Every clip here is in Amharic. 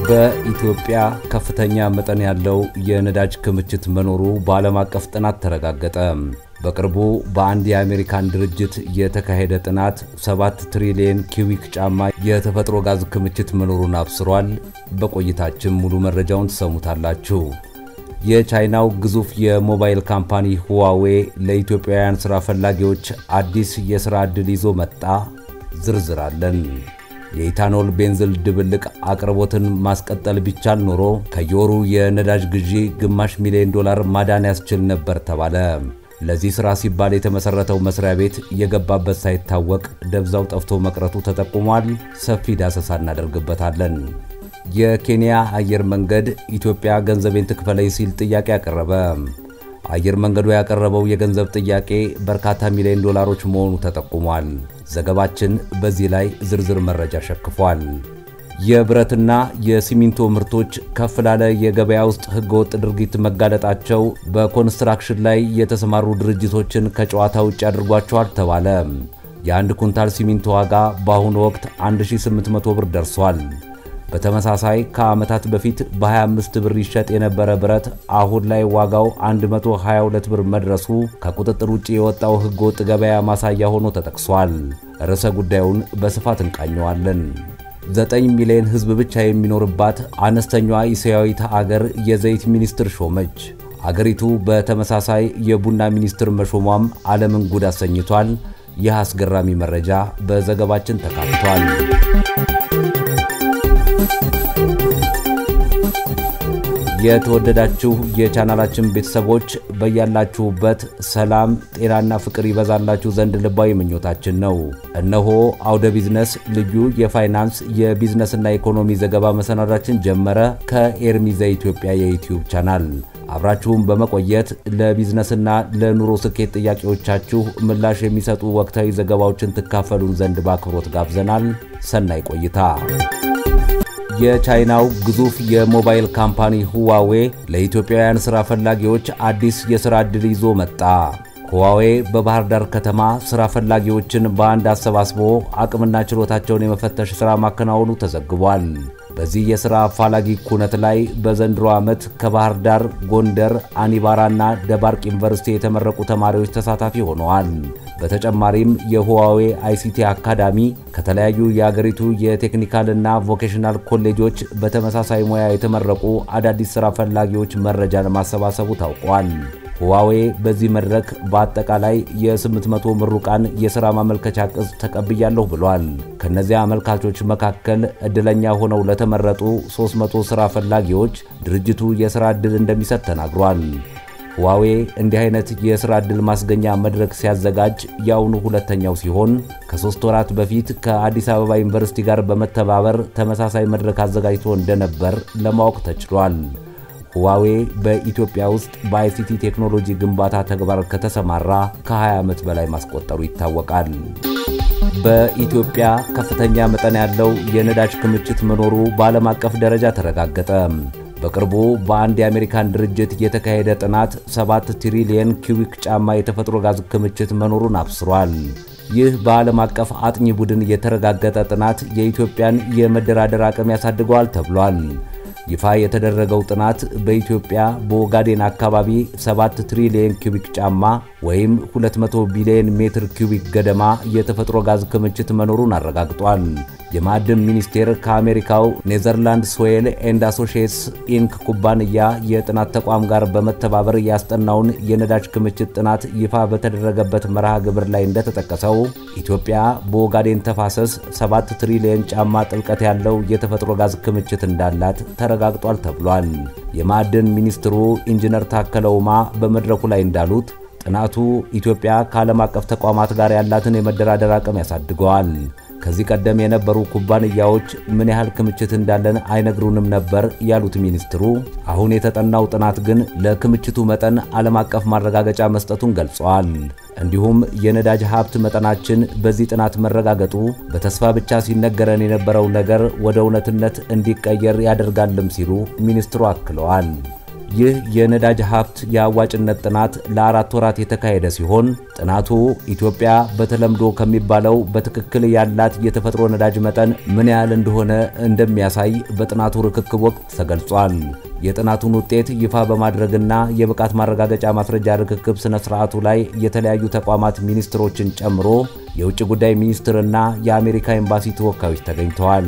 በኢትዮጵያ ከፍተኛ መጠን ያለው የነዳጅ ክምችት መኖሩ በዓለም አቀፍ ጥናት ተረጋገጠ። በቅርቡ በአንድ የአሜሪካን ድርጅት የተካሄደ ጥናት 7 ትሪሊየን ኪዩቢክ ጫማ የተፈጥሮ ጋዝ ክምችት መኖሩን አብስሯል። በቆይታችን ሙሉ መረጃውን ተሰሙታላችሁ። የቻይናው ግዙፍ የሞባይል ካምፓኒ ሁዋዌ ለኢትዮጵያውያን ስራ ፈላጊዎች አዲስ የሥራ ዕድል ይዞ መጣ። ዝርዝር አለን። የኢታኖል ቤንዚል ድብልቅ አቅርቦትን ማስቀጠል ቢቻል ኖሮ ከየወሩ የነዳጅ ግዢ ግማሽ ሚሊዮን ዶላር ማዳን ያስችል ነበር ተባለ። ለዚህ ሥራ ሲባል የተመሰረተው መስሪያ ቤት የገባበት ሳይታወቅ ደብዛው ጠፍቶ መቅረቱ ተጠቁሟል። ሰፊ ዳሰሳ እናደርግበታለን። የኬንያ አየር መንገድ ኢትዮጵያ ገንዘቤን ትክፈለኝ ሲል ጥያቄ አቀረበ። አየር መንገዱ ያቀረበው የገንዘብ ጥያቄ በርካታ ሚሊዮን ዶላሮች መሆኑ ተጠቁሟል። ዘገባችን በዚህ ላይ ዝርዝር መረጃ ሸክፏል። የብረትና የሲሚንቶ ምርቶች ከፍ ላለ የገበያ ውስጥ ህገወጥ ድርጊት መጋለጣቸው በኮንስትራክሽን ላይ የተሰማሩ ድርጅቶችን ከጨዋታ ውጭ አድርጓቸዋል ተባለ። የአንድ ኩንታል ሲሚንቶ ዋጋ በአሁኑ ወቅት 1800 ብር ደርሷል። በተመሳሳይ ከዓመታት በፊት በ25 ብር ይሸጥ የነበረ ብረት አሁን ላይ ዋጋው 122 ብር መድረሱ ከቁጥጥር ውጪ የወጣው ህገወጥ ገበያ ማሳያ ሆኖ ተጠቅሷል። ርዕሰ ጉዳዩን በስፋት እንቃኘዋለን። 9 ሚሊዮን ህዝብ ብቻ የሚኖርባት አነስተኛዋ እስያዊት ሀገር የዘይት ሚኒስትር ሾመች። አገሪቱ በተመሳሳይ የቡና ሚኒስትር መሾሟም ዓለምን ጉድ አሰኝቷል። ይህ አስገራሚ መረጃ በዘገባችን ተካቷል። የተወደዳችሁ የቻናላችን ቤተሰቦች በያላችሁበት ሰላም ጤናና ፍቅር ይበዛላችሁ ዘንድ ልባዊ ምኞታችን ነው። እነሆ አውደ ቢዝነስ ልዩ የፋይናንስ የቢዝነስና ኢኮኖሚ ዘገባ መሰናዳችን ጀመረ። ከኤርሚዛ ኢትዮጵያ የዩቲዩብ ቻናል አብራችሁን በመቆየት ለቢዝነስና ለኑሮ ስኬት ጥያቄዎቻችሁ ምላሽ የሚሰጡ ወቅታዊ ዘገባዎችን ተካፈሉን ዘንድ በአክብሮት ጋብዘናል። ሰናይ ቆይታ። የቻይናው ግዙፍ የሞባይል ካምፓኒ ሁዋዌ ለኢትዮጵያውያን ስራ ፈላጊዎች አዲስ የሥራ ዕድል ይዞ መጣ። ሁዋዌ በባህር ዳር ከተማ ስራ ፈላጊዎችን በአንድ አሰባስቦ አቅምና ችሎታቸውን የመፈተሽ ሥራ ማከናወኑ ተዘግቧል። በዚህ የሥራ አፋላጊ ኩነት ላይ በዘንድሮ ዓመት ከባህር ዳር፣ ጎንደር፣ አኒባራና ደባርቅ ዩኒቨርሲቲ የተመረቁ ተማሪዎች ተሳታፊ ሆነዋል። በተጨማሪም የሁዋዌ አይሲቲ አካዳሚ ከተለያዩ የአገሪቱ የቴክኒካልና ቮኬሽናል ኮሌጆች በተመሳሳይ ሙያ የተመረቁ አዳዲስ ሥራ ፈላጊዎች መረጃ ለማሰባሰቡ ታውቋል። ሁዋዌ በዚህ መድረክ በአጠቃላይ የ800 ምሩቃን የሥራ ማመልከቻ ቅጽ ተቀብያለሁ ብሏል። ከነዚያ አመልካቾች መካከል እድለኛ ሆነው ለተመረጡ 300 ሥራ ፈላጊዎች ድርጅቱ የሥራ ዕድል እንደሚሰጥ ተናግሯል። ሁዋዌ እንዲህ አይነት የሥራ ዕድል ማስገኛ መድረክ ሲያዘጋጅ ያውኑ ሁለተኛው ሲሆን ከ3 ወራት በፊት ከአዲስ አበባ ዩኒቨርሲቲ ጋር በመተባበር ተመሳሳይ መድረክ አዘጋጅቶ እንደነበር ለማወቅ ተችሏል። ሁዋዌ በኢትዮጵያ ውስጥ በአይሲቲ ቴክኖሎጂ ግንባታ ተግባር ከተሰማራ ከ20 ዓመት በላይ ማስቆጠሩ ይታወቃል። በኢትዮጵያ ከፍተኛ መጠን ያለው የነዳጅ ክምችት መኖሩ በዓለም አቀፍ ደረጃ ተረጋገጠ። በቅርቡ በአንድ የአሜሪካን ድርጅት የተካሄደ ጥናት 7 ትሪሊየን ኪዩቢክ ጫማ የተፈጥሮ ጋዝ ክምችት መኖሩን አብስሯል። ይህ በዓለም አቀፍ አጥኚ ቡድን የተረጋገጠ ጥናት የኢትዮጵያን የመደራደር አቅም ያሳድገዋል ተብሏል። ይፋ የተደረገው ጥናት በኢትዮጵያ በኦጋዴን አካባቢ 7 ትሪሊየን ኪዩቢክ ጫማ ወይም 200 ቢሊዮን ሜትር ኪዩቢክ ገደማ የተፈጥሮ ጋዝ ክምችት መኖሩን አረጋግጧል። የማዕድን ሚኒስቴር ከአሜሪካው ኔዘርላንድ ሶይል ኤንድ አሶሺየትስ ኢንክ ኩባንያ የጥናት ተቋም ጋር በመተባበር ያስጠናውን የነዳጅ ክምችት ጥናት ይፋ በተደረገበት መርሃ ግብር ላይ እንደተጠቀሰው ኢትዮጵያ በኦጋዴን ተፋሰስ 7 ትሪሊየን ጫማ ጥልቀት ያለው የተፈጥሮ ጋዝ ክምችት እንዳላት ተረጋግጧል ተብሏል። የማዕድን ሚኒስትሩ ኢንጂነር ታከለ ኡማ በመድረኩ ላይ እንዳሉት ጥናቱ ኢትዮጵያ ከዓለም አቀፍ ተቋማት ጋር ያላትን የመደራደር አቅም ያሳድገዋል። ከዚህ ቀደም የነበሩ ኩባንያዎች ምን ያህል ክምችት እንዳለን አይነግሩንም ነበር ያሉት ሚኒስትሩ አሁን የተጠናው ጥናት ግን ለክምችቱ መጠን ዓለም አቀፍ ማረጋገጫ መስጠቱን ገልጸዋል። እንዲሁም የነዳጅ ሀብት መጠናችን በዚህ ጥናት መረጋገጡ በተስፋ ብቻ ሲነገረን የነበረው ነገር ወደ እውነትነት እንዲቀየር ያደርጋልም ሲሉ ሚኒስትሩ አክለዋል። ይህ የነዳጅ ሀብት የአዋጭነት ጥናት ለ4 ወራት የተካሄደ ሲሆን ጥናቱ ኢትዮጵያ በተለምዶ ከሚባለው በትክክል ያላት የተፈጥሮ ነዳጅ መጠን ምን ያህል እንደሆነ እንደሚያሳይ በጥናቱ ርክክብ ወቅት ተገልጿል። የጥናቱን ውጤት ይፋ በማድረግና የብቃት ማረጋገጫ ማስረጃ ርክክብ ስነ ስርዓቱ ላይ የተለያዩ ተቋማት ሚኒስትሮችን ጨምሮ የውጭ ጉዳይ ሚኒስትርና የአሜሪካ ኤምባሲ ተወካዮች ተገኝተዋል።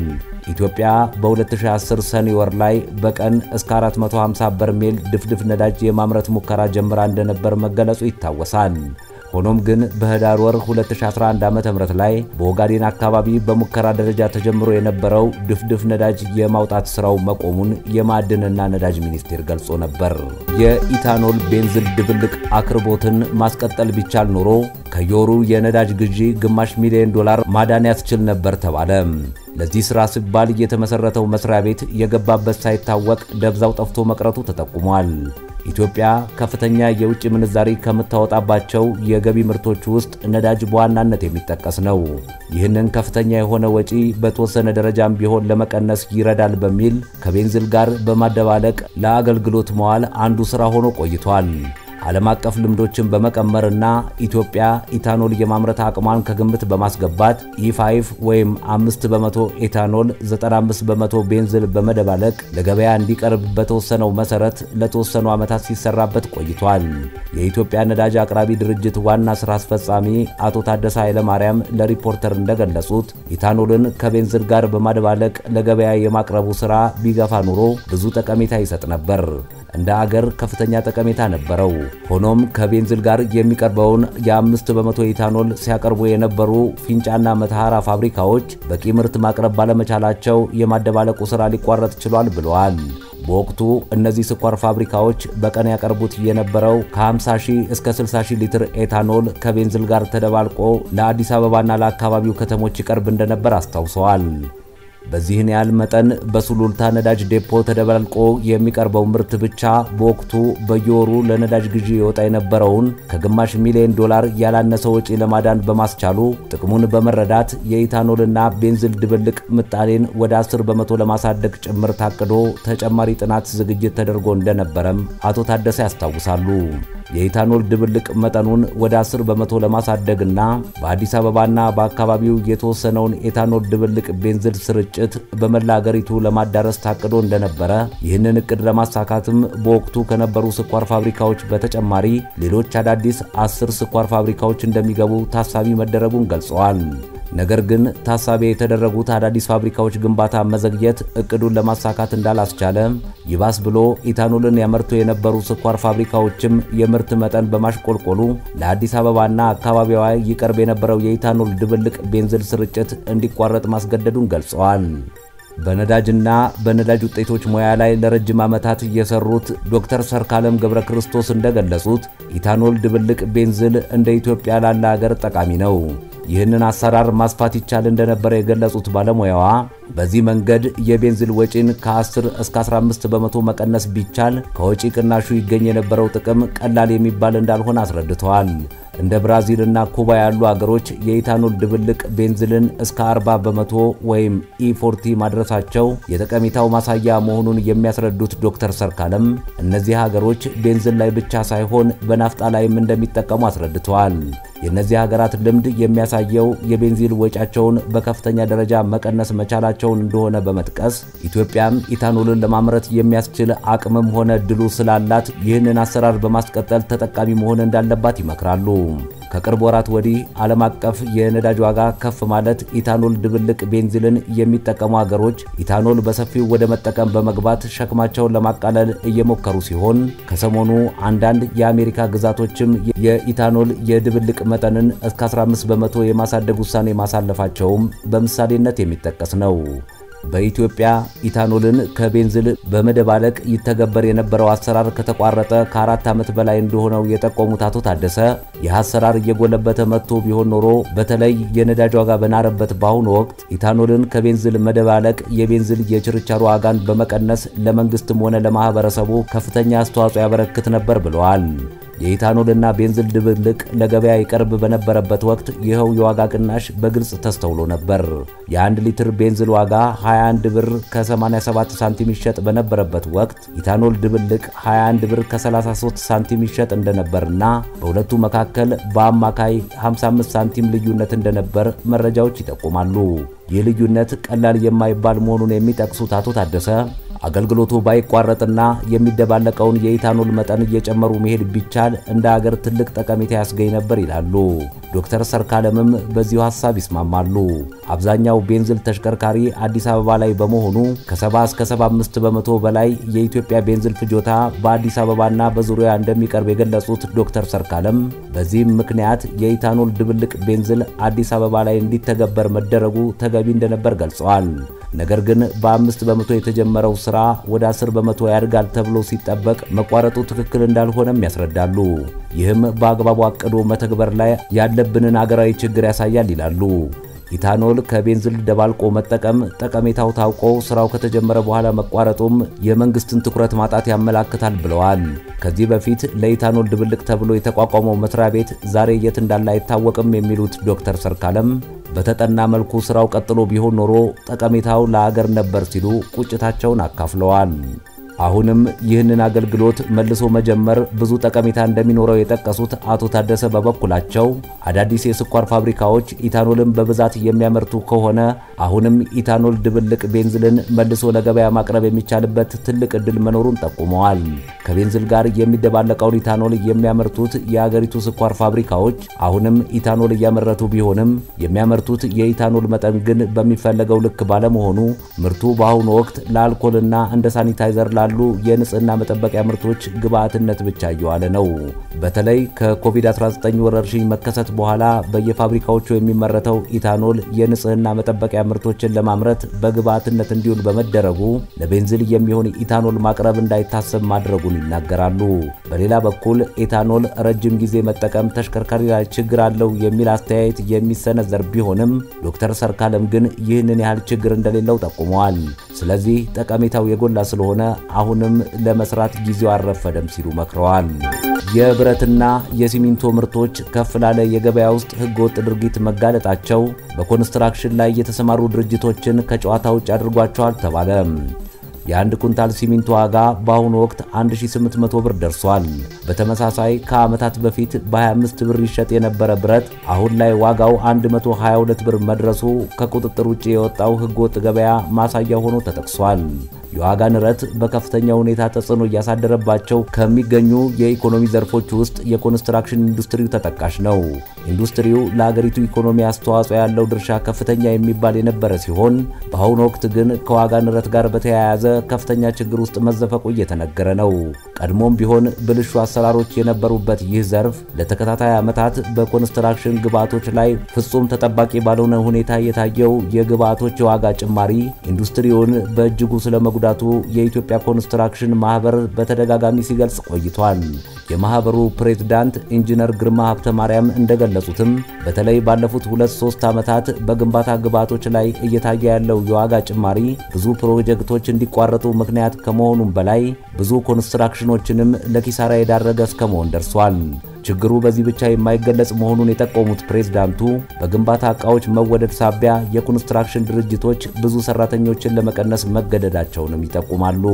ኢትዮጵያ በ2010 ሰኔ ወር ላይ በቀን እስከ 450 በርሜል ድፍድፍ ነዳጅ የማምረት ሙከራ ጀምራ እንደነበር መገለጹ ይታወሳል። ሆኖም ግን በህዳር ወር 2011 ዓ.ም ላይ በኦጋዴን አካባቢ በሙከራ ደረጃ ተጀምሮ የነበረው ድፍድፍ ነዳጅ የማውጣት ስራው መቆሙን የማዕድንና ነዳጅ ሚኒስቴር ገልጾ ነበር። የኢታኖል ቤንዚን ድብልቅ አቅርቦትን ማስቀጠል ቢቻል ኖሮ ከየወሩ የነዳጅ ግዢ ግማሽ ሚሊዮን ዶላር ማዳን ያስችል ነበር ተባለ። ለዚህ ስራ ሲባል የተመሰረተው መስሪያ ቤት የገባበት ሳይታወቅ ደብዛው ጠፍቶ መቅረቱ ተጠቁሟል። ኢትዮጵያ ከፍተኛ የውጭ ምንዛሪ ከምታወጣባቸው የገቢ ምርቶች ውስጥ ነዳጅ በዋናነት የሚጠቀስ ነው። ይህንን ከፍተኛ የሆነ ወጪ በተወሰነ ደረጃም ቢሆን ለመቀነስ ይረዳል በሚል ከቤንዚን ጋር በማደባለቅ ለአገልግሎት መዋል አንዱ ስራ ሆኖ ቆይቷል። ዓለም አቀፍ ልምዶችን በመቀመርና ኢትዮጵያ ኢታኖል የማምረት አቅሟን ከግምት በማስገባት E5 ወይም 5% ኢታኖል 95% ቤንዚን በመደባለቅ ለገበያ እንዲቀርብ በተወሰነው መሰረት ለተወሰኑ ዓመታት ሲሰራበት ቆይቷል። የኢትዮጵያ ነዳጅ አቅራቢ ድርጅት ዋና ስራ አስፈጻሚ አቶ ታደሰ ኃይለማርያም ለሪፖርተር እንደገለጹት ኢታኖልን ከቤንዚን ጋር በማደባለቅ ለገበያ የማቅረቡ ስራ ቢገፋ ኑሮ ብዙ ጠቀሜታ ይሰጥ ነበር። እንደ አገር ከፍተኛ ጠቀሜታ ነበረው። ሆኖም ከቤንዚን ጋር የሚቀርበውን የ5% ኢታኖል ሲያቀርቡ የነበሩ ፊንጫና መተሐራ ፋብሪካዎች በቂ ምርት ማቅረብ ባለመቻላቸው የማደባለቁ ስራ ሊቋረጥ ችሏል ብለዋል። በወቅቱ እነዚህ ስኳር ፋብሪካዎች በቀን ያቀርቡት የነበረው ከ50,000 እስከ 60,000 ሊትር ኤታኖል ከቤንዚን ጋር ተደባልቆ ለአዲስ አበባና ለአካባቢው ከተሞች ይቀርብ እንደነበር አስታውሰዋል። በዚህን ያህል መጠን በሱሉልታ ነዳጅ ዴፖ ተደባልቆ የሚቀርበው ምርት ብቻ በወቅቱ በየወሩ ለነዳጅ ግዢ ይወጣ የነበረውን ከግማሽ ሚሊዮን ዶላር ያላነሰ ወጪ ለማዳን በማስቻሉ ጥቅሙን በመረዳት የኢታኖልና ቤንዚን ድብልቅ ምጣኔን ወደ 10% ለማሳደግ ጭምር ታቅዶ ተጨማሪ ጥናት ዝግጅት ተደርጎ እንደነበረም አቶ ታደሰ ያስታውሳሉ። የኢታኖል ድብልቅ መጠኑን ወደ 10% ለማሳደግና በአዲስ አበባና በአካባቢው የተወሰነውን ኢታኖል ድብልቅ ቤንዚን ስርጭት በመላ አገሪቱ ለማዳረስ ታቅዶ እንደነበረ ይህንን እቅድ ለማሳካትም በወቅቱ ከነበሩ ስኳር ፋብሪካዎች በተጨማሪ ሌሎች አዳዲስ 10 ስኳር ፋብሪካዎች እንደሚገቡ ታሳቢ መደረጉን ገልጸዋል። ነገር ግን ታሳቢ የተደረጉት አዳዲስ ፋብሪካዎች ግንባታ መዘግየት እቅዱን ለማሳካት እንዳላስቻለ ይባስ ብሎ ኢታኖልን ያመርቱ የነበሩ ስኳር ፋብሪካዎችም የምርት መጠን በማሽቆልቆሉ ለአዲስ አበባና አካባቢዋ ይቀርብ የነበረው የኢታኖል ድብልቅ ቤንዚን ስርጭት እንዲቋረጥ ማስገደዱን ገልጸዋል። በነዳጅና በነዳጅ ውጤቶች ሙያ ላይ ለረጅም ዓመታት የሰሩት ዶክተር ሰርካለም ገብረ ክርስቶስ እንደገለጹት ኢታኖል ድብልቅ ቤንዚን እንደ ኢትዮጵያ ላለ ሀገር ጠቃሚ ነው። ይህንን አሰራር ማስፋት ይቻል እንደነበረ የገለጹት ባለሙያዋ በዚህ መንገድ የቤንዚን ወጪን ከ10 እስከ 15% መቀነስ ቢቻል ከወጪ ቅናሹ ይገኝ የነበረው ጥቅም ቀላል የሚባል እንዳልሆነ አስረድተዋል። እንደ ብራዚልና ኩባ ያሉ አገሮች የኢታኖል ድብልቅ ቤንዚንን እስከ 40% ወይም E40 ማድረሳቸው የጠቀሜታው ማሳያ መሆኑን የሚያስረዱት ዶክተር ሰርካለም እነዚህ ሀገሮች ቤንዚን ላይ ብቻ ሳይሆን በናፍጣ ላይም እንደሚጠቀሙ አስረድተዋል። የነዚህ ሀገራት ልምድ የሚያሳየው የቤንዚን ወጪያቸውን በከፍተኛ ደረጃ መቀነስ መቻላቸውን እንደሆነ በመጥቀስ ኢትዮጵያም ኢታኖልን ለማምረት የሚያስችል አቅምም ሆነ ድሉ ስላላት ይህንን አሰራር በማስቀጠል ተጠቃሚ መሆን እንዳለባት ይመክራሉ። ከቅርብ ወራት ወዲህ ዓለም አቀፍ የነዳጅ ዋጋ ከፍ ማለት ኢታኖል ድብልቅ ቤንዚንን የሚጠቀሙ ሀገሮች ኢታኖል በሰፊው ወደ መጠቀም በመግባት ሸክማቸውን ለማቃለል እየሞከሩ ሲሆን ከሰሞኑ አንዳንድ የአሜሪካ ግዛቶችም የኢታኖል የድብልቅ መጠንን እስከ 15% የማሳደግ ውሳኔ ማሳለፋቸውም በምሳሌነት የሚጠቀስ ነው። በኢትዮጵያ ኢታኖልን ከቤንዚን በመደባለቅ ይተገበር የነበረው አሰራር ከተቋረጠ ከ4 ዓመት በላይ እንደሆነው የጠቆሙት አቶ ታደሰ ይህ አሰራር እየጎለበተ መጥቶ ቢሆን ኖሮ በተለይ የነዳጅ ዋጋ በናረበት በአሁኑ ወቅት ኢታኖልን ከቤንዚን መደባለቅ የቤንዚን የችርቻሮ ዋጋን በመቀነስ ለመንግስትም ሆነ ለማህበረሰቡ ከፍተኛ አስተዋጽኦ ያበረክት ነበር ብለዋል። የኢታኖልና ቤንዚል ድብልቅ ለገበያ ይቀርብ በነበረበት ወቅት ይኸው የዋጋ ቅናሽ በግልጽ ተስተውሎ ነበር። የ1 ሊትር ቤንዚል ዋጋ 21 ብር ከ87 ሳንቲም ይሸጥ በነበረበት ወቅት ኢታኖል ድብልቅ 21 ብር ከ33 ሳንቲም ይሸጥ እንደነበርና በሁለቱ መካከል በአማካይ 55 ሳንቲም ልዩነት እንደነበር መረጃዎች ይጠቁማሉ። ይህ ልዩነት ቀላል የማይባል መሆኑን የሚጠቅሱት አቶ ታደሰ አገልግሎቱ ባይቋረጥና የሚደባለቀውን የኢታኖል መጠን እየጨመሩ መሄድ ቢቻል እንደ ሀገር ትልቅ ጠቀሜታ ያስገኝ ነበር ይላሉ። ዶክተር ሰርካለምም በዚሁ ሐሳብ ይስማማሉ። አብዛኛው ቤንዚል ተሽከርካሪ አዲስ አበባ ላይ በመሆኑ ከ70 እስከ 75 በመቶ በላይ የኢትዮጵያ ቤንዚል ፍጆታ በአዲስ አበባና በዙሪያ እንደሚቀርብ የገለጹት ዶክተር ሰርካለም በዚህም ምክንያት የኢታኖል ድብልቅ ቤንዚል አዲስ አበባ ላይ እንዲተገበር መደረጉ ተገቢ እንደነበር ገልጸዋል። ነገር ግን በ5 በመቶ የተጀመረው ስራ ወደ 10 በመቶ ያድጋል ተብሎ ሲጠበቅ መቋረጡ ትክክል እንዳልሆነም ያስረዳሉ። ይህም በአግባቡ አቅዶ መተግበር ላይ ያለብንን አገራዊ ችግር ያሳያል ይላሉ። ኢታኖል ከቤንዚል ደባልቆ መጠቀም ጠቀሜታው ታውቆ ስራው ከተጀመረ በኋላ መቋረጡም የመንግስትን ትኩረት ማጣት ያመላክታል ብለዋል። ከዚህ በፊት ለኢታኖል ድብልቅ ተብሎ የተቋቋመው መስሪያ ቤት ዛሬ የት እንዳለ አይታወቅም የሚሉት ዶክተር ሰርካለም በተጠና መልኩ ስራው ቀጥሎ ቢሆን ኖሮ ጠቀሜታው ለአገር ነበር ሲሉ ቁጭታቸውን አካፍለዋል። አሁንም ይህንን አገልግሎት መልሶ መጀመር ብዙ ጠቀሜታ እንደሚኖረው የጠቀሱት አቶ ታደሰ በበኩላቸው አዳዲስ የስኳር ፋብሪካዎች ኢታኖልን በብዛት የሚያመርቱ ከሆነ አሁንም ኢታኖል ድብልቅ ቤንዚልን መልሶ ለገበያ ማቅረብ የሚቻልበት ትልቅ እድል መኖሩን ጠቁመዋል። ከቤንዚል ጋር የሚደባለቀውን ኢታኖል የሚያመርቱት የአገሪቱ ስኳር ፋብሪካዎች አሁንም ኢታኖል እያመረቱ ቢሆንም የሚያመርቱት የኢታኖል መጠን ግን በሚፈለገው ልክ ባለመሆኑ ምርቱ በአሁኑ ወቅት ለአልኮልና እንደ ሳኒታይዘር ላሉ የንጽህና መጠበቂያ ምርቶች ግብአትነት ብቻ እየዋለ ነው። በተለይ ከኮቪድ-19 ወረርሽኝ መከሰት በኋላ በየፋብሪካዎቹ የሚመረተው ኢታኖል የንጽህና መጠበቂያ ምርቶችን ለማምረት በግብአትነት እንዲውል በመደረጉ ለቤንዚል የሚሆን ኢታኖል ማቅረብ እንዳይታሰብ ማድረጉን ይናገራሉ። በሌላ በኩል ኢታኖል ረጅም ጊዜ መጠቀም ተሽከርካሪ ላይ ችግር አለው የሚል አስተያየት የሚሰነዘር ቢሆንም ዶክተር ሰርካለም ግን ይህንን ያህል ችግር እንደሌለው ጠቁመዋል። ስለዚህ ጠቀሜታው የጎላ ስለሆነ አሁንም ለመስራት ጊዜው አረፈደም ሲሉ መክረዋል። የብረትና የሲሚንቶ ምርቶች ከፍ ላለ የገበያ ውስጥ ህገወጥ ድርጊት መጋለጣቸው በኮንስትራክሽን ላይ የተሰማሩ ድርጅቶችን ከጨዋታ ውጭ አድርጓቸዋል ተባለ። የአንድ ኩንታል ሲሚንቶ ዋጋ በአሁኑ ወቅት 1800 ብር ደርሷል። በተመሳሳይ ከዓመታት በፊት በ25 ብር ይሸጥ የነበረ ብረት አሁን ላይ ዋጋው 122 ብር መድረሱ ከቁጥጥር ውጭ የወጣው ህገወጥ ገበያ ማሳያ ሆኖ ተጠቅሷል። የዋጋ ንረት በከፍተኛ ሁኔታ ተጽዕኖ እያሳደረባቸው ከሚገኙ የኢኮኖሚ ዘርፎች ውስጥ የኮንስትራክሽን ኢንዱስትሪው ተጠቃሽ ነው። ኢንዱስትሪው ለሀገሪቱ ኢኮኖሚ አስተዋጽኦ ያለው ድርሻ ከፍተኛ የሚባል የነበረ ሲሆን በአሁኑ ወቅት ግን ከዋጋ ንረት ጋር በተያያዘ ከፍተኛ ችግር ውስጥ መዘፈቁ እየተነገረ ነው። ቀድሞም ቢሆን ብልሹ አሰራሮች የነበሩበት ይህ ዘርፍ ለተከታታይ ዓመታት በኮንስትራክሽን ግብአቶች ላይ ፍጹም ተጠባቂ ባልሆነ ሁኔታ የታየው የግብአቶች የዋጋ ጭማሪ ኢንዱስትሪውን በእጅጉ ስለመጉዳቱ የኢትዮጵያ ኮንስትራክሽን ማህበር በተደጋጋሚ ሲገልጽ ቆይቷል። የማህበሩ ፕሬዝዳንት ኢንጂነር ግርማ ሀብተማርያም እንደገለጹትም በተለይ ባለፉት 2-3 ዓመታት በግንባታ ግብአቶች ላይ እየታየ ያለው የዋጋ ጭማሪ ብዙ ፕሮጀክቶች እንዲቋረጡ ምክንያት ከመሆኑም በላይ ብዙ ኮንስትራክሽኖችንም ለኪሳራ የዳረገ እስከመሆን ደርሷል። ችግሩ በዚህ ብቻ የማይገለጽ መሆኑን የጠቆሙት ፕሬዝዳንቱ በግንባታ ዕቃዎች መወደድ ሳቢያ የኮንስትራክሽን ድርጅቶች ብዙ ሰራተኞችን ለመቀነስ መገደዳቸውንም ይጠቁማሉ።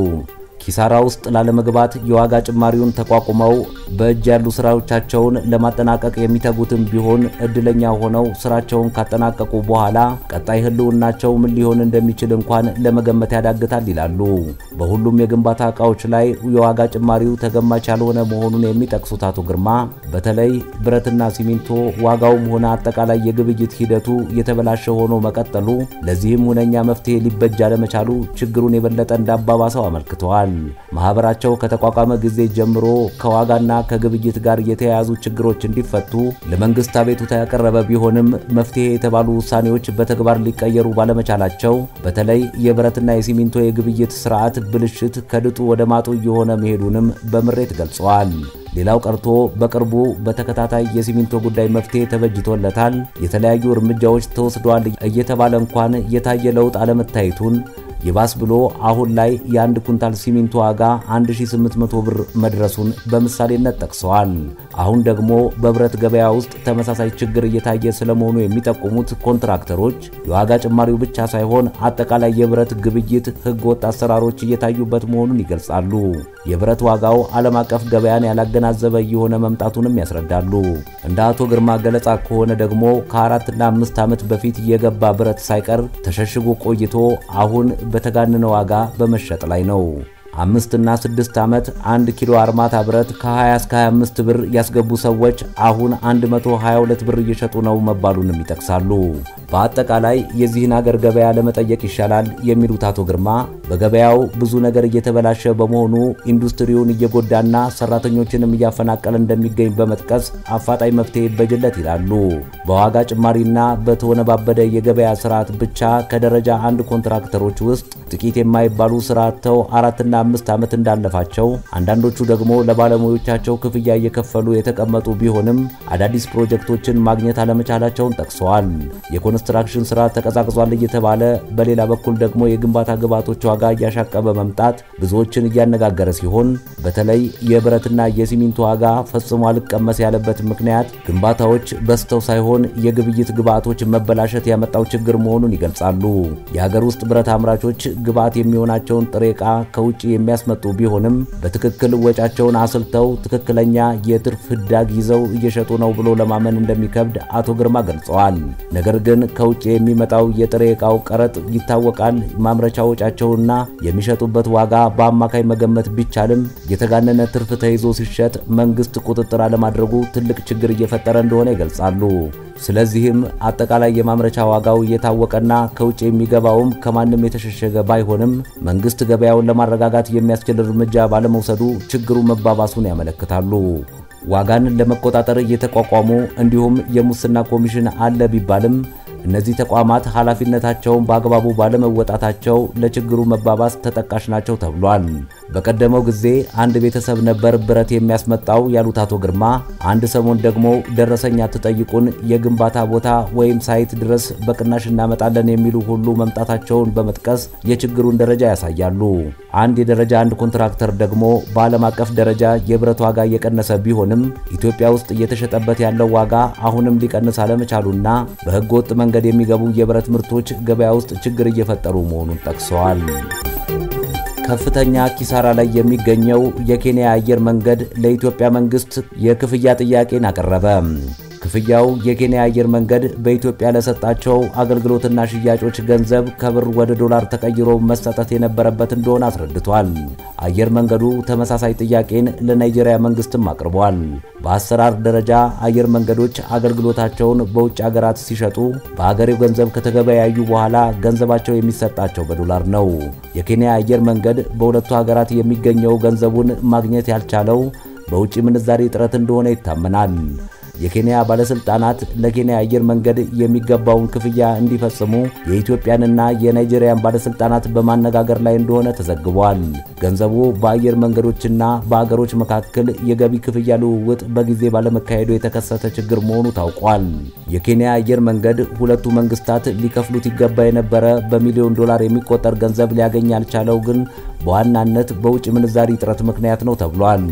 ኪሳራ ውስጥ ላለመግባት የዋጋ ጭማሪውን ተቋቁመው በእጅ ያሉ ስራዎቻቸውን ለማጠናቀቅ የሚተጉትም ቢሆን እድለኛ ሆነው ስራቸውን ካጠናቀቁ በኋላ ቀጣይ ህልውናቸው ምን ሊሆን እንደሚችል እንኳን ለመገመት ያዳግታል ይላሉ። በሁሉም የግንባታ ዕቃዎች ላይ የዋጋ ጭማሪው ተገማች ያልሆነ መሆኑን የሚጠቅሱት አቶ ግርማ በተለይ ብረትና ሲሚንቶ ዋጋውም ሆነ አጠቃላይ የግብይት ሂደቱ የተበላሸ ሆኖ መቀጠሉ ለዚህም ሁነኛ መፍትሄ ሊበጅ አለመቻሉ ችግሩን የበለጠ እንዳባባሰው አመልክተዋል። ማህበራቸው ከተቋቋመ ጊዜ ጀምሮ ከዋጋና ከግብይት ጋር የተያያዙ ችግሮች እንዲፈቱ ለመንግስት አቤቱታ ያቀረበ ቢሆንም መፍትሄ የተባሉ ውሳኔዎች በተግባር ሊቀየሩ ባለመቻላቸው በተለይ የብረትና የሲሚንቶ የግብይት ስርዓት ብልሽት ከድጡ ወደ ማጡ እየሆነ መሄዱንም በምሬት ገልጸዋል። ሌላው ቀርቶ በቅርቡ በተከታታይ የሲሚንቶ ጉዳይ መፍትሄ ተበጅቶለታል፣ የተለያዩ እርምጃዎች ተወስደዋል እየተባለ እንኳን የታየ ለውጥ አለመታየቱን ይባስ ብሎ አሁን ላይ የአንድ ኩንታል ሲሚንቶ ዋጋ 1800 ብር መድረሱን በምሳሌነት ጠቅሰዋል። አሁን ደግሞ በብረት ገበያ ውስጥ ተመሳሳይ ችግር እየታየ ስለመሆኑ የሚጠቁሙት ኮንትራክተሮች የዋጋ ጭማሪው ብቻ ሳይሆን አጠቃላይ የብረት ግብይት ህገወጥ አሰራሮች እየታዩበት መሆኑን ይገልጻሉ። የብረት ዋጋው ዓለም አቀፍ ገበያን ያላገናዘበ የሆነ መምጣቱንም ያስረዳሉ። እንደ አቶ ግርማ ገለጻ ከሆነ ደግሞ ከ4 እና 5 ዓመት በፊት የገባ ብረት ሳይቀር ተሸሽጎ ቆይቶ አሁን በተጋነነ ዋጋ በመሸጥ ላይ ነው። 5 እና 6 ዓመት 1 ኪሎ አርማታ ብረት ከ20 እስከ 25 ብር ያስገቡ ሰዎች አሁን 122 ብር እየሸጡ ነው መባሉንም ይጠቅሳሉ። በአጠቃላይ የዚህን ሀገር ገበያ ለመጠየቅ ይሻላል የሚሉት አቶ ግርማ በገበያው ብዙ ነገር እየተበላሸ በመሆኑ ኢንዱስትሪውን እየጎዳና ሰራተኞችንም እያፈናቀለ እንደሚገኝ በመጥቀስ አፋጣኝ መፍትሄ ይበጅለት ይላሉ። በዋጋ ጭማሪና በተወነባበደ የገበያ ስርዓት ብቻ ከደረጃ 1 ኮንትራክተሮች ውስጥ ጥቂት የማይባሉ ስራተው 4 እና 5 ዓመት እንዳለፋቸው አንዳንዶቹ ደግሞ ለባለሙያዎቻቸው ክፍያ እየከፈሉ የተቀመጡ ቢሆንም አዳዲስ ፕሮጀክቶችን ማግኘት አለመቻላቸውን ጠቅሰዋል። የኮንስትራክሽን ስራ ተቀዛቅዟል እየተባለ በሌላ በኩል ደግሞ የግንባታ ግብዓቶች ዋጋ እያሻቀበ መምጣት ብዙዎችን እያነጋገረ ሲሆን በተለይ የብረትና የሲሚንቶ ዋጋ ፈጽሞ አልቀመስ ያለበት ምክንያት ግንባታዎች በስተው ሳይሆን የግብይት ግብዓቶች መበላሸት ያመጣው ችግር መሆኑን ይገልጻሉ። የሀገር ውስጥ ብረት አምራቾች ግብዓት የሚሆናቸውን ጥሬ ዕቃ ከውጭ የሚያስመጡ ቢሆንም በትክክል ወጫቸውን አስልተው ትክክለኛ የትርፍ ህዳግ ይዘው እየሸጡ ነው ብሎ ለማመን እንደሚከብድ አቶ ግርማ ገልጸዋል። ነገር ግን ከውጭ የሚመጣው የጥሬ ዕቃው ቀረጥ ይታወቃል። ማምረቻ ወጫቸውና የሚሸጡበት ዋጋ በአማካይ መገመት ቢቻልም የተጋነነ ትርፍ ተይዞ ሲሸጥ መንግስት ቁጥጥር አለማድረጉ ትልቅ ችግር እየፈጠረ እንደሆነ ይገልጻሉ። ስለዚህም አጠቃላይ የማምረቻ ዋጋው እየታወቀና ከውጭ የሚገባውም ከማንም የተሸሸገ ባይሆንም መንግስት ገበያውን ለማረጋጋት የሚያስችል እርምጃ ባለመውሰዱ ችግሩ መባባሱን ያመለክታሉ። ዋጋን ለመቆጣጠር እየተቋቋሙ እንዲሁም የሙስና ኮሚሽን አለ ቢባልም እነዚህ ተቋማት ኃላፊነታቸውን በአግባቡ ባለመወጣታቸው ለችግሩ መባባስ ተጠቃሽ ናቸው ተብሏል። በቀደመው ጊዜ አንድ ቤተሰብ ነበር ብረት የሚያስመጣው ያሉት አቶ ግርማ አንድ ሰሞን ደግሞ ደረሰኛ ተጠይቁን የግንባታ ቦታ ወይም ሳይት ድረስ በቅናሽ እናመጣለን የሚሉ ሁሉ መምጣታቸውን በመጥቀስ የችግሩን ደረጃ ያሳያሉ። አንድ የደረጃ 1 ኮንትራክተር ደግሞ በዓለም አቀፍ ደረጃ የብረት ዋጋ እየቀነሰ ቢሆንም ኢትዮጵያ ውስጥ እየተሸጠበት ያለው ዋጋ አሁንም ሊቀንስ አለመቻሉና በህገወጥ መንገድ የሚገቡ የብረት ምርቶች ገበያ ውስጥ ችግር እየፈጠሩ መሆኑን ጠቅሰዋል። ከፍተኛ ኪሳራ ላይ የሚገኘው የኬንያ አየር መንገድ ለኢትዮጵያ መንግስት የክፍያ ጥያቄን አቀረበ። ክፍያው የኬንያ አየር መንገድ በኢትዮጵያ ለሰጣቸው አገልግሎትና ሽያጮች ገንዘብ ከብር ወደ ዶላር ተቀይሮ መሰጠት የነበረበት እንደሆነ አስረድቷል። አየር መንገዱ ተመሳሳይ ጥያቄን ለናይጄሪያ መንግስትም አቅርቧል። በአሰራር ደረጃ አየር መንገዶች አገልግሎታቸውን በውጭ ሀገራት ሲሸጡ በአገሬው ገንዘብ ከተገበያዩ በኋላ ገንዘባቸው የሚሰጣቸው በዶላር ነው። የኬንያ አየር መንገድ በሁለቱ ሀገራት የሚገኘው ገንዘቡን ማግኘት ያልቻለው በውጭ ምንዛሪ እጥረት እንደሆነ ይታመናል። የኬንያ ባለስልጣናት ለኬንያ አየር መንገድ የሚገባውን ክፍያ እንዲፈጽሙ የኢትዮጵያንና የናይጄሪያን ባለስልጣናት በማነጋገር ላይ እንደሆነ ተዘግቧል። ገንዘቡ በአየር መንገዶችና በአገሮች መካከል የገቢ ክፍያ ልውውጥ በጊዜ ባለመካሄዱ የተከሰተ ችግር መሆኑ ታውቋል። የኬንያ አየር መንገድ ሁለቱ መንግስታት ሊከፍሉት ይገባ የነበረ በሚሊዮን ዶላር የሚቆጠር ገንዘብ ሊያገኝ ያልቻለው ግን በዋናነት በውጭ ምንዛሪ እጥረት ምክንያት ነው ተብሏል።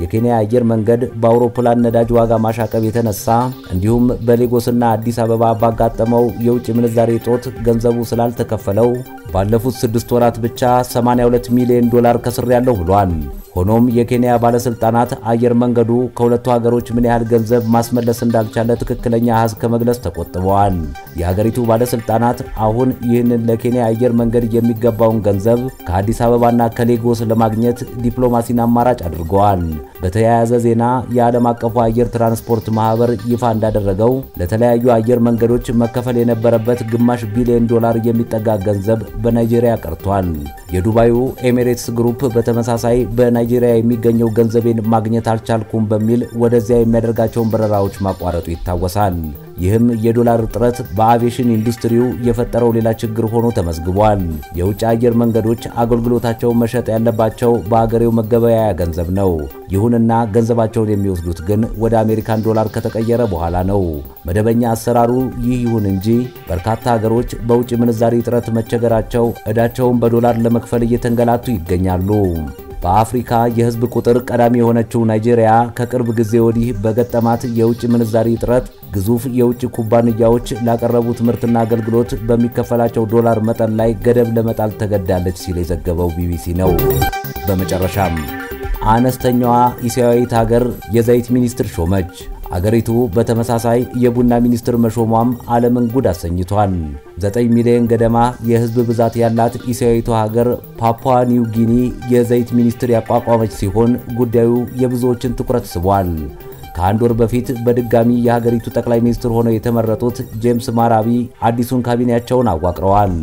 የኬንያ አየር መንገድ በአውሮፕላን ነዳጅ ዋጋ ማሻቀብ የተነሳ እንዲሁም በሌጎስና አዲስ አበባ ባጋጠመው የውጭ ምንዛሪ እጦት ገንዘቡ ስላልተከፈለው ባለፉት 6 ወራት ብቻ 82 ሚሊዮን ዶላር ከስሬያለሁ ብሏል። ሆኖም የኬንያ ባለስልጣናት አየር መንገዱ ከሁለቱ ሀገሮች ምን ያህል ገንዘብ ማስመለስ እንዳልቻለ ትክክለኛ አሃዝ ከመግለጽ ተቆጥበዋል። የሀገሪቱ ባለስልጣናት አሁን ይህንን ለኬንያ አየር መንገድ የሚገባውን ገንዘብ ከአዲስ አበባና ከሌጎስ ለማግኘት ዲፕሎማሲን አማራጭ አድርገዋል። በተያያዘ ዜና የዓለም አቀፉ አየር ትራንስፖርት ማህበር ይፋ እንዳደረገው ለተለያዩ አየር መንገዶች መከፈል የነበረበት ግማሽ ቢሊዮን ዶላር የሚጠጋ ገንዘብ በናይጄሪያ ቀርቷል። የዱባዩ ኤሚሬትስ ግሩፕ በተመሳሳይ በናይጄሪያ የሚገኘው ገንዘቤን ማግኘት አልቻልኩም በሚል ወደዚያ የሚያደርጋቸውን በረራዎች ማቋረጡ ይታወሳል። ይህም የዶላር እጥረት በአቪዬሽን ኢንዱስትሪው የፈጠረው ሌላ ችግር ሆኖ ተመዝግቧል። የውጭ አየር መንገዶች አገልግሎታቸውን መሸጥ ያለባቸው በአገሬው መገበያያ ገንዘብ ነው። ይሁንና ገንዘባቸውን የሚወስዱት ግን ወደ አሜሪካን ዶላር ከተቀየረ በኋላ ነው። መደበኛ አሰራሩ ይህ ይሁን እንጂ በርካታ ሀገሮች በውጭ ምንዛሪ እጥረት መቸገራቸው ዕዳቸውን በዶላር ለመክፈል እየተንገላቱ ይገኛሉ። በአፍሪካ የህዝብ ቁጥር ቀዳሚ የሆነችው ናይጄሪያ ከቅርብ ጊዜ ወዲህ በገጠማት የውጭ ምንዛሪ እጥረት ግዙፍ የውጭ ኩባንያዎች ላቀረቡት ምርትና አገልግሎት በሚከፈላቸው ዶላር መጠን ላይ ገደብ ለመጣል ተገዳለች ሲል የዘገበው ቢቢሲ ነው። በመጨረሻም አነስተኛዋ እስያዊት ሀገር የዘይት ሚኒስትር ሾመች። አገሪቱ በተመሳሳይ የቡና ሚኒስትር መሾሟም ዓለምን ጉድ አሰኝቷል። 9 ሚሊዮን ገደማ የህዝብ ብዛት ያላት እስያዊቷ ሀገር ፓፑዋ ኒው ጊኒ የዘይት ሚኒስትር ያቋቋመች ሲሆን ጉዳዩ የብዙዎችን ትኩረት ስቧል። ከአንድ ወር በፊት በድጋሚ የሀገሪቱ ጠቅላይ ሚኒስትር ሆነው የተመረጡት ጄምስ ማራቢ አዲሱን ካቢኔያቸውን አዋቅረዋል።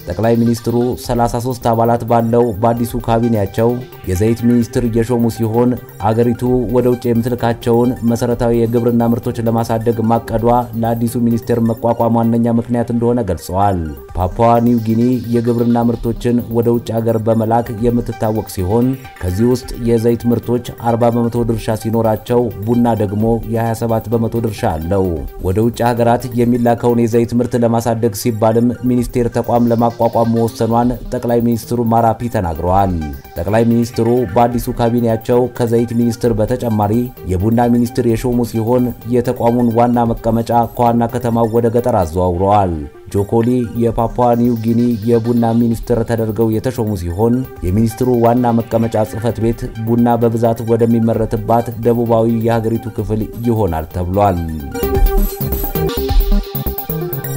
ጠቅላይ ሚኒስትሩ 33 አባላት ባለው በአዲሱ ካቢኔያቸው የዘይት ሚኒስትር የሾሙ ሲሆን አገሪቱ ወደ ውጭ የምትልካቸውን መሰረታዊ የግብርና ምርቶች ለማሳደግ ማቀዷ ለአዲሱ ሚኒስቴር መቋቋም ዋነኛ ምክንያት እንደሆነ ገልጸዋል። ፓፑዋ ኒው ጊኒ የግብርና ምርቶችን ወደ ውጭ ሀገር በመላክ የምትታወቅ ሲሆን ከዚህ ውስጥ የዘይት ምርቶች 40 በመቶ ድርሻ ሲኖራቸው ቡና ደግሞ የ27 በመቶ ድርሻ አለው። ወደ ውጭ ሀገራት የሚላከውን የዘይት ምርት ለማሳደግ ሲባልም ሚኒስቴር ተቋም ለማቋቋም መወሰኗን ጠቅላይ ሚኒስትሩ ማራፒ ተናግረዋል። ጠቅላይ ሚኒስትሩ በአዲሱ ካቢኔያቸው ከዘይት ሚኒስትር በተጨማሪ የቡና ሚኒስትር የሾሙ ሲሆን የተቋሙን ዋና መቀመጫ ከዋና ከተማው ወደ ገጠር አዘዋውረዋል። ጆኮሊ የፓፑዋ ኒው ጊኒ የቡና ሚኒስትር ተደርገው የተሾሙ ሲሆን የሚኒስትሩ ዋና መቀመጫ ጽህፈት ቤት ቡና በብዛት ወደሚመረትባት ደቡባዊ የሀገሪቱ ክፍል ይሆናል ተብሏል።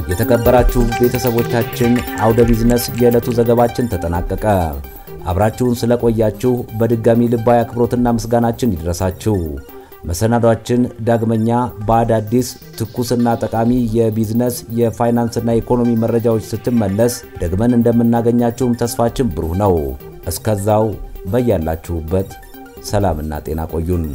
የተከበራችሁ ቤተሰቦቻችን አውደ ቢዝነስ የዕለቱ ዘገባችን ተጠናቀቀ። አብራችሁን ስለቆያችሁ በድጋሚ ልባዊ አክብሮትና ምስጋናችን ይድረሳችሁ። መሰናዷችን ዳግመኛ በአዳዲስ ትኩስና ጠቃሚ የቢዝነስ የፋይናንስና ኢኮኖሚ መረጃዎች ስትመለስ ደግመን እንደምናገኛችሁም ተስፋችን ብሩህ ነው። እስከዛው በያላችሁበት ሰላምና ጤና ቆዩን።